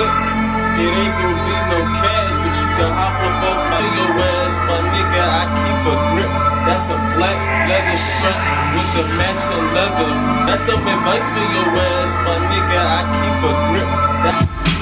whip. It ain't gon' be no cash, but you can hop up off my your ass, my nigga. I keep a grip. That's a black leather strap with the matching leather. That's some advice for your ass, my nigga. I keep a grip.